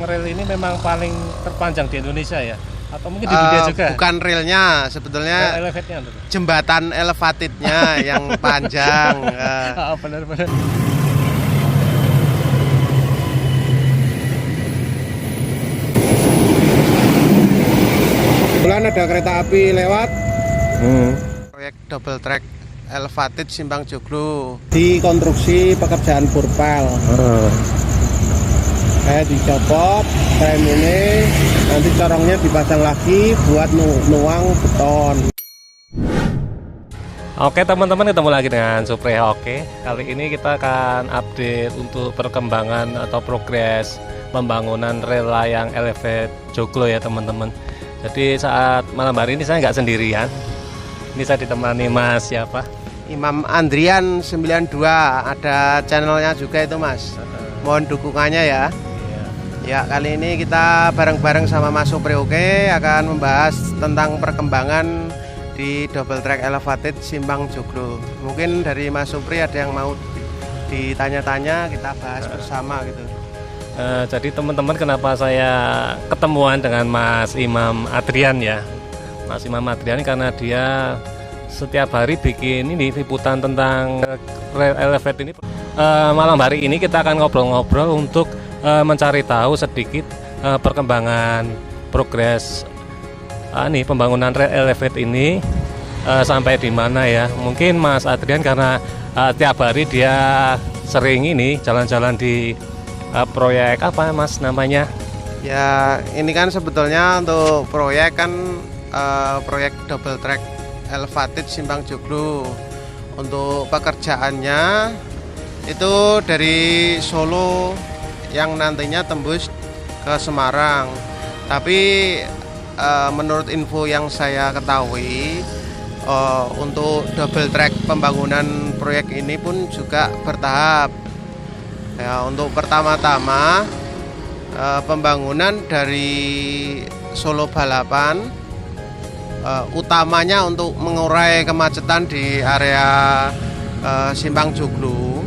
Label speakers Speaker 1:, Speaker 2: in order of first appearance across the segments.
Speaker 1: Rel ini memang paling terpanjang di Indonesia ya? Atau mungkin di dunia juga?
Speaker 2: Bukan relnya, sebetulnya
Speaker 1: Elevatednya
Speaker 2: jembatan elevatednya yang panjang.
Speaker 1: Benar-benar.
Speaker 3: Kebetulan ada kereta api lewat.
Speaker 2: Proyek double track elevated Simpang Joglo.
Speaker 3: Di konstruksi pekerjaan Purpal. Saya dicopot frame ini, nanti corongnya dipasang lagi buat nuang beton.
Speaker 1: Oke teman-teman, ketemu lagi dengan Supri Oke. Kali ini kita akan update untuk perkembangan atau progres pembangunan rel layang elevated Joglo ya teman-teman. Jadi saat malam hari ini saya nggak sendirian. Ini saya ditemani Mas siapa?
Speaker 2: Imam Andrian 92, ada channelnya juga itu Mas. Mohon dukungannya ya. Ya, kali ini kita bareng-bareng sama Mas Supri Oke akan membahas tentang perkembangan di double track elevated Simpang Joglo. Mungkin dari Mas Supri ada yang mau ditanya-tanya, kita bahas bersama gitu.
Speaker 1: Jadi teman-teman, kenapa saya ketemuan dengan Mas Imam Adrian ya? Mas Imam Adrian karena dia setiap hari bikin ini liputan tentang rel elevated ini. Malam hari ini kita akan ngobrol-ngobrol untuk mencari tahu sedikit perkembangan progres pembangunan rel elevated ini sampai di mana ya. Mungkin Mas Adrian karena tiap hari dia sering ini jalan-jalan di proyek apa Mas namanya?
Speaker 2: Ya, ini kan sebetulnya untuk proyek kan proyek double track elevated Simpang Joglo. Untuk pekerjaannya itu dari Solo yang nantinya tembus ke Semarang. Tapi menurut info yang saya ketahui, untuk double track pembangunan proyek ini pun juga bertahap. Ya, untuk pertama-tama pembangunan dari Solo Balapan utamanya untuk mengurai kemacetan di area Simpang Joglo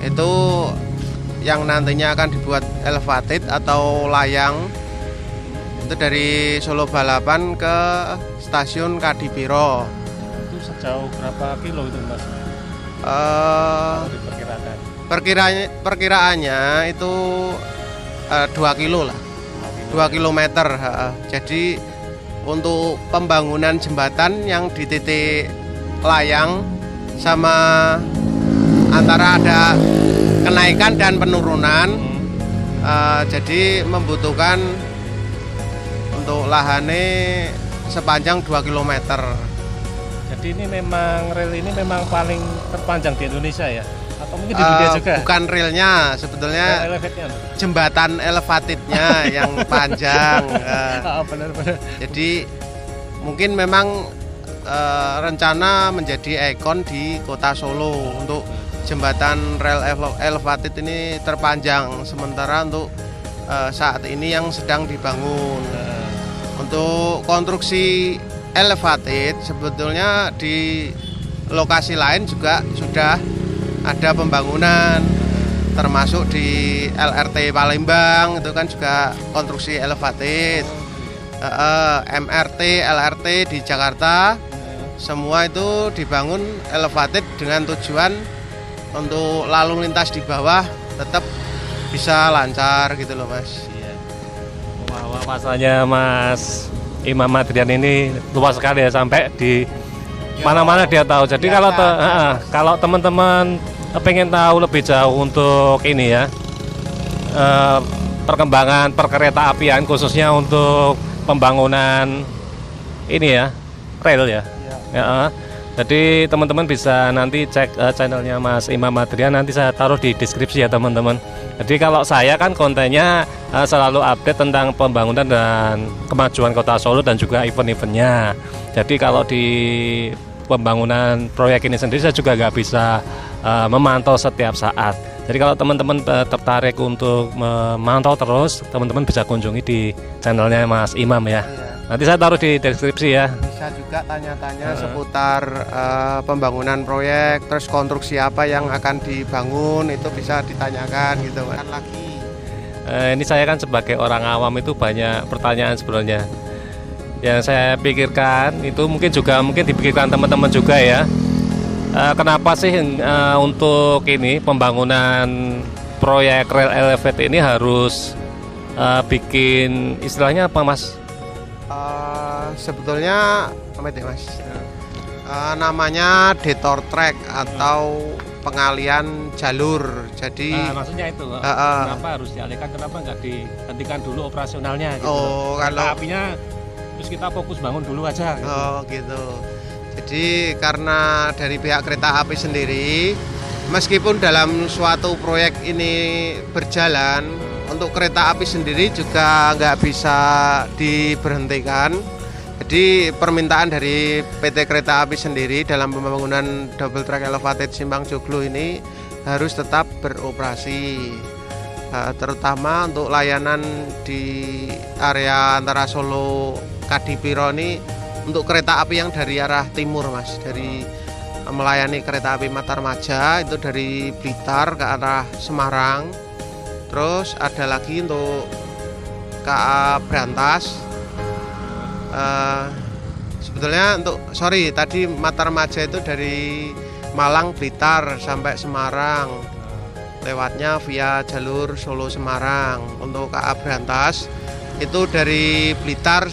Speaker 2: itu yang nantinya akan dibuat elevated atau layang itu dari Solo Balapan ke stasiun Kadipiro.
Speaker 1: Itu sejauh berapa kilo itu Mas? Diperkirakan.
Speaker 2: Perkiraannya itu 2 kilo lah, 2 kilometer. Jadi untuk pembangunan jembatan yang di titik layang sama antara ada kenaikan dan penurunan, jadi membutuhkan untuk lahannya sepanjang 2 km.
Speaker 1: Jadi ini memang rel ini memang paling terpanjang di Indonesia ya? Atau mungkin di dunia juga?
Speaker 2: Bukan relnya, sebetulnya
Speaker 1: Elevatednya
Speaker 2: jembatan elevatednya yang panjang.
Speaker 1: Benar-benar.
Speaker 2: Jadi mungkin memang rencana menjadi ikon di kota Solo untuk jembatan rel elevated ini terpanjang sementara untuk saat ini yang sedang dibangun. Untuk konstruksi elevated sebetulnya di lokasi lain juga sudah ada pembangunan, termasuk di LRT Palembang itu kan juga konstruksi elevated. MRT, LRT di Jakarta semua itu dibangun elevated dengan tujuan untuk lalu lintas di bawah tetap bisa lancar gitu loh Mas.
Speaker 1: Iya. Wah, pasalnya Mas Imam Adrian ini luas sekali ya, sampai di mana-mana dia tahu. Jadi
Speaker 2: ya,
Speaker 1: kalau teman-teman pengen tahu lebih jauh untuk ini ya, perkembangan perkereta apian khususnya untuk pembangunan ini ya, rel ya. Jadi teman-teman bisa nanti cek channelnya Mas Imam Adrian, nanti saya taruh di deskripsi ya teman-teman. Jadi kalau saya kan kontennya selalu update tentang pembangunan dan kemajuan kota Solo dan juga event-eventnya. Jadi kalau di pembangunan proyek ini sendiri saya juga nggak bisa memantau setiap saat. Jadi kalau teman-teman tertarik untuk memantau terus, teman-teman bisa kunjungi di channelnya Mas Imam ya. Nanti saya taruh di deskripsi ya.
Speaker 2: Bisa juga tanya-tanya seputar pembangunan proyek, terus konstruksi apa yang akan dibangun, itu bisa ditanyakan gitu kan lagi.
Speaker 1: Ini saya kan sebagai orang awam itu banyak pertanyaan sebenarnya. Yang saya pikirkan itu mungkin dipikirkan teman-teman juga ya. Kenapa sih untuk ini pembangunan proyek rel elevated ini harus bikin istilahnya apa Mas?
Speaker 2: Sebetulnya apa itu Mas? Namanya detour track atau pengalian jalur. Jadi
Speaker 1: maksudnya itu kenapa harus dialihkan, kenapa nggak dihentikan dulu operasionalnya gitu? Kalau apinya terus kita fokus bangun dulu aja gitu.
Speaker 2: Gitu. Jadi karena dari pihak kereta api sendiri, meskipun dalam suatu proyek ini berjalan, untuk kereta api sendiri juga nggak bisa diberhentikan. Jadi permintaan dari PT Kereta Api sendiri dalam pembangunan double track elevated Simpang Joglo ini harus tetap beroperasi, terutama untuk layanan di area antara Solo Kadipiro ini untuk kereta api yang dari arah timur Mas, dari melayani kereta api Matarmaja itu dari Blitar ke arah Semarang. Terus ada lagi untuk KA Brantas. Sebetulnya tadi Matarmaja itu dari Malang Blitar sampai Semarang, lewatnya via jalur Solo Semarang. Untuk KA Brantas itu dari Blitar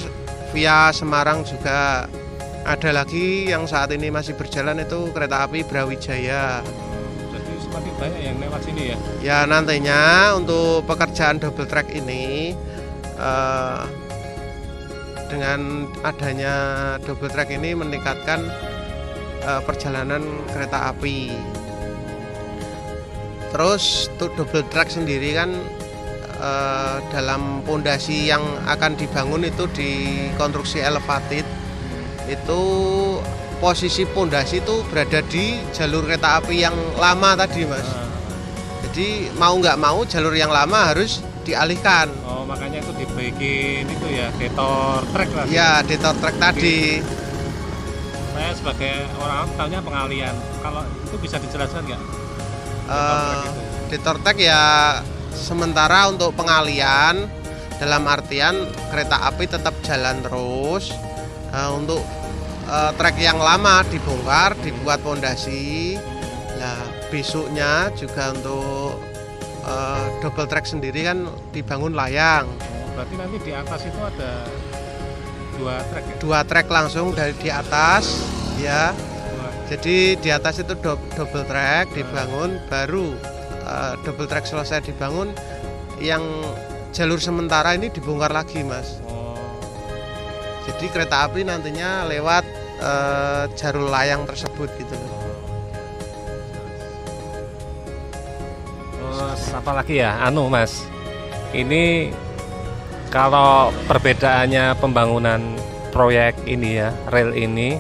Speaker 2: via Semarang juga. Ada lagi yang saat ini masih berjalan itu kereta api Brawijaya.
Speaker 1: Jadi semakin banyak yang lewat sini ya?
Speaker 2: Ya nantinya untuk pekerjaan double track ini dengan adanya double track ini meningkatkan perjalanan kereta api. Terus untuk double track sendiri kan dalam pondasi yang akan dibangun itu di konstruksi elevated itu posisi pondasi itu berada di jalur kereta api yang lama tadi Mas. Jadi mau nggak mau jalur yang lama harus dialihkan.
Speaker 1: Makanya itu dibikin itu ya detour track lah.
Speaker 2: Ya detour track tadi.
Speaker 1: Saya sebagai orang tahunya pengalian. Kalau itu bisa dijelaskan nggak?
Speaker 2: Detour track ya sementara untuk pengalian dalam artian kereta api tetap jalan terus. Untuk trek yang lama dibongkar, dibuat pondasi. Nah besoknya juga untuk double track sendiri kan dibangun layang.
Speaker 1: Berarti nanti di atas itu ada 2 trek ya?
Speaker 2: 2 trek langsung dari di atas ya. Jadi di atas itu double track dibangun, baru double track selesai dibangun, yang jalur sementara ini dibongkar lagi Mas. Jadi kereta api nantinya lewat jalur layang tersebut gitu.
Speaker 1: Apalagi ya, Mas, ini kalau perbedaannya pembangunan proyek ini ya, rel ini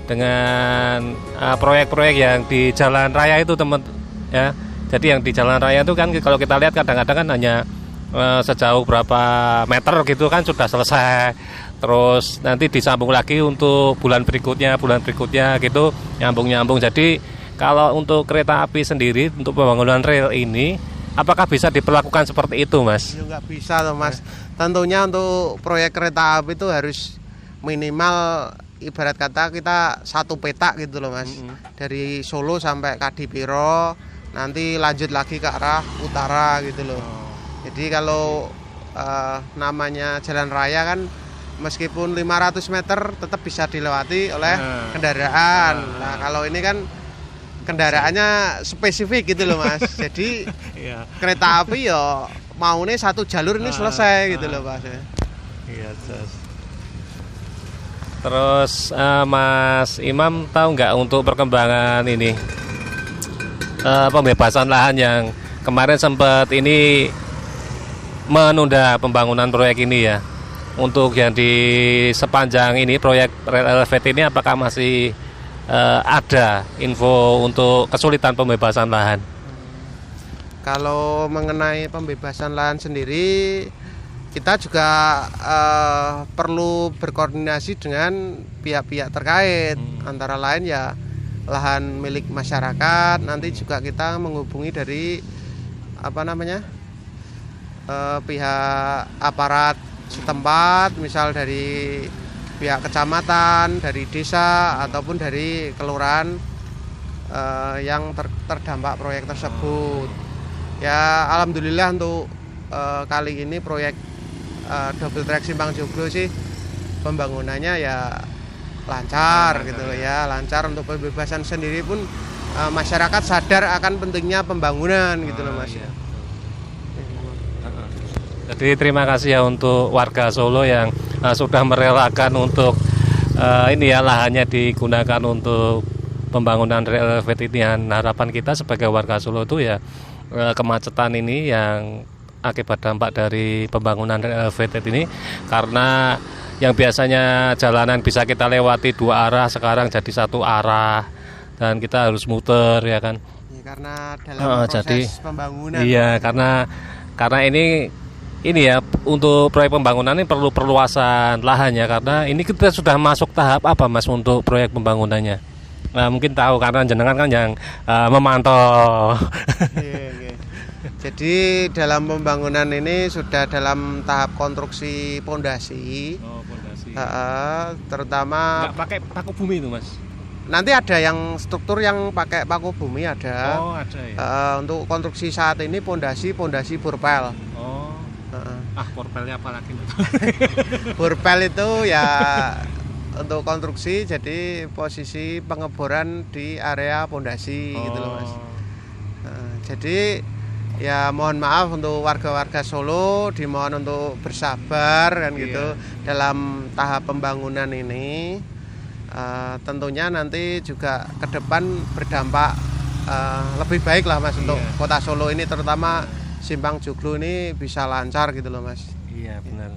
Speaker 1: dengan proyek-proyek yang di jalan raya itu teman ya. Jadi yang di jalan raya itu kan kalau kita lihat kadang-kadang kan hanya sejauh berapa meter gitu kan sudah selesai. Terus nanti disambung lagi untuk bulan berikutnya gitu, nyambung-nyambung. Jadi kalau untuk kereta api sendiri untuk pembangunan rel ini, apakah bisa diperlakukan seperti itu, Mas?
Speaker 2: Ya nggak bisa loh, Mas. Tentunya untuk proyek kereta api itu harus minimal ibarat kata kita satu peta gitu loh, Mas. Dari Solo sampai Kadipiro, nanti lanjut lagi ke arah utara gitu loh. Jadi kalau namanya jalan raya kan meskipun 500 meter tetap bisa dilewati oleh kendaraan. Nah, kalau ini kan kendaraannya spesifik gitu loh, Mas. Jadi kereta api ya mau nih satu jalur ini selesai gitu loh, Mas.
Speaker 1: Iya, terus Mas Imam tahu nggak untuk perkembangan ini pembebasan lahan yang kemarin sempat ini menunda pembangunan proyek ini ya? Untuk yang di sepanjang ini proyek rel elevated ini apakah masih ada info untuk kesulitan pembebasan lahan?
Speaker 2: Kalau mengenai pembebasan lahan sendiri, kita juga perlu berkoordinasi dengan pihak-pihak terkait, antara lain ya lahan milik masyarakat. Nanti juga kita menghubungi dari pihak aparat setempat, misal dari pihak kecamatan, dari desa ataupun dari kelurahan yang terdampak proyek tersebut. Ya alhamdulillah untuk kali ini proyek double track Simpang Joglo sih pembangunannya ya lancar gitu loh ya, lancar. Untuk pembebasan sendiri pun masyarakat sadar akan pentingnya pembangunan gitu loh Mas.
Speaker 1: Iya. Jadi terima kasih ya untuk warga Solo yang sudah merelakan untuk ini ya, lahannya digunakan untuk pembangunan rel elevated ini. Harapan kita sebagai warga Solo itu ya kemacetan ini yang akibat dampak dari pembangunan rel elevated ini, karena yang biasanya jalanan bisa kita lewati 2 arah sekarang jadi 1 arah dan kita harus muter ya kan.
Speaker 2: Ya, karena dalam proses pembangunan.
Speaker 1: Iya, karena ini ya, untuk proyek pembangunan ini perlu perluasan lahannya, karena ini kita sudah masuk tahap apa Mas untuk proyek pembangunannya? Nah, mungkin tahu karena jenengan kan yang memantau.
Speaker 2: Iya. Jadi dalam pembangunan ini sudah dalam tahap konstruksi pondasi.
Speaker 1: Oh, pondasi.
Speaker 2: Terutama
Speaker 1: nggak pakai paku bumi itu Mas?
Speaker 2: Nanti ada yang struktur yang pakai paku bumi ada.
Speaker 1: Oh, ada ya.
Speaker 2: Untuk konstruksi saat ini pondasi borpel.
Speaker 1: Oh. Borpelnya apa lagi?
Speaker 2: Borpel itu ya untuk konstruksi, jadi posisi pengeboran di area pondasi gitu loh Mas. Jadi ya mohon maaf untuk warga-warga Solo, dimohon untuk bersabar kan gitu dalam tahap pembangunan ini. Tentunya nanti juga ke depan berdampak lebih baik lah Mas untuk kota Solo ini, terutama Simpang Joglo ini bisa lancar gitu loh Mas.
Speaker 1: Iya benar.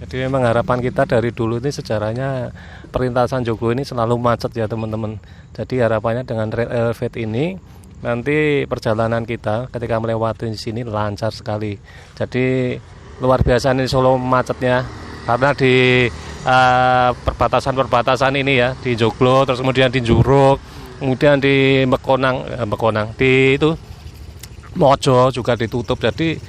Speaker 1: Jadi memang harapan kita dari dulu ini sejarahnya perlintasan Joglo ini selalu macet ya teman-teman. Jadi harapannya dengan rel elevated ini nanti perjalanan kita ketika melewati di sini lancar sekali. Jadi luar biasa nih Solo macetnya, karena di perbatasan ini ya, di Joglo, terus kemudian di Juruk, kemudian di Mekonang, di itu Mojo juga ditutup. Jadi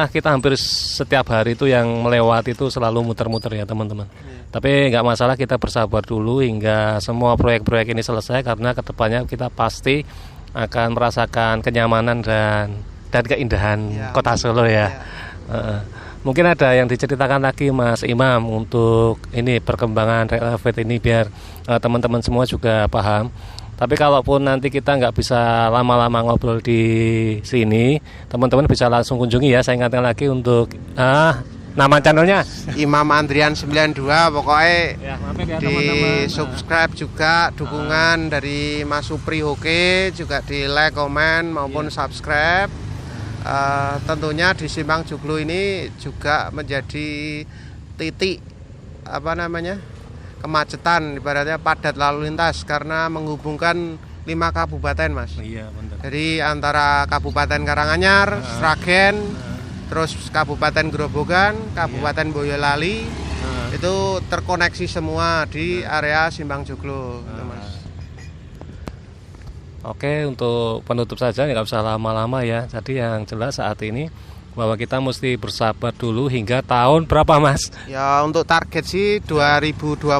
Speaker 1: kita hampir setiap hari itu yang melewati itu selalu muter-muter ya teman-teman. Tapi nggak masalah, kita bersabar dulu hingga semua proyek-proyek ini selesai, karena kedepannya kita pasti akan merasakan kenyamanan dan keindahan kota Solo ya. Mungkin ada yang diceritakan lagi Mas Imam untuk ini perkembangan rel elevated ini biar teman-teman semua juga paham. Tapi kalaupun nanti kita nggak bisa lama-lama ngobrol di sini, teman-teman bisa langsung kunjungi ya. Saya ingatkan lagi untuk nama channelnya
Speaker 2: Imam Andrian 92, pokoknya
Speaker 1: ya,
Speaker 2: di subscribe juga, dukungan dari Mas Supri Hoke juga di like, komen maupun subscribe. Tentunya di Simpang Joglo ini juga menjadi titik kemacetan, ibaratnya padat lalu lintas, karena menghubungkan 5 kabupaten Mas.
Speaker 1: Iya, benar.
Speaker 2: Jadi antara Kabupaten Karanganyar, Sragen, terus Kabupaten Grobogan, Kabupaten Boyolali, itu terkoneksi semua di area Simpang Joglo, Mas.
Speaker 1: Oke, untuk penutup saja nggak usah lama-lama ya. Jadi yang jelas saat ini bahwa kita mesti bersabar dulu hingga tahun berapa Mas?
Speaker 2: Ya untuk target sih 2023,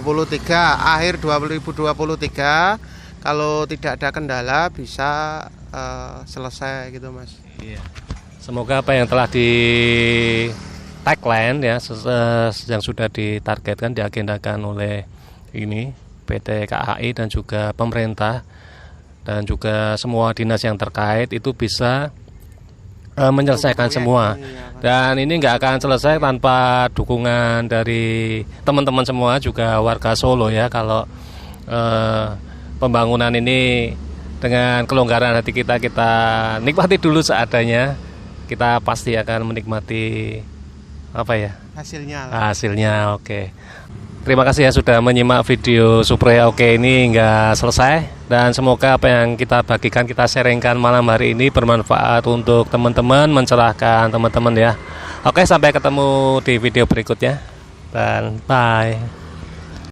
Speaker 2: akhir 2023. Kalau tidak ada kendala bisa selesai gitu Mas.
Speaker 1: Iya. Semoga apa yang telah di tagline ya yang sudah ditargetkan, diagendakan oleh ini PT KAI dan juga pemerintah dan juga semua dinas yang terkait itu bisa menyelesaikan semua. Dan ini nggak akan selesai tanpa dukungan dari teman-teman semua, juga warga Solo ya. Kalau pembangunan ini dengan kelonggaran hati kita nikmati dulu seadanya, kita pasti akan menikmati hasilnya. Oke. Terima kasih ya sudah menyimak video Supra Oke ini hingga selesai, dan semoga apa yang kita bagikan, kita sharingkan malam hari ini bermanfaat untuk teman-teman, mencerahkan teman-teman ya. Oke, sampai ketemu di video berikutnya dan bye.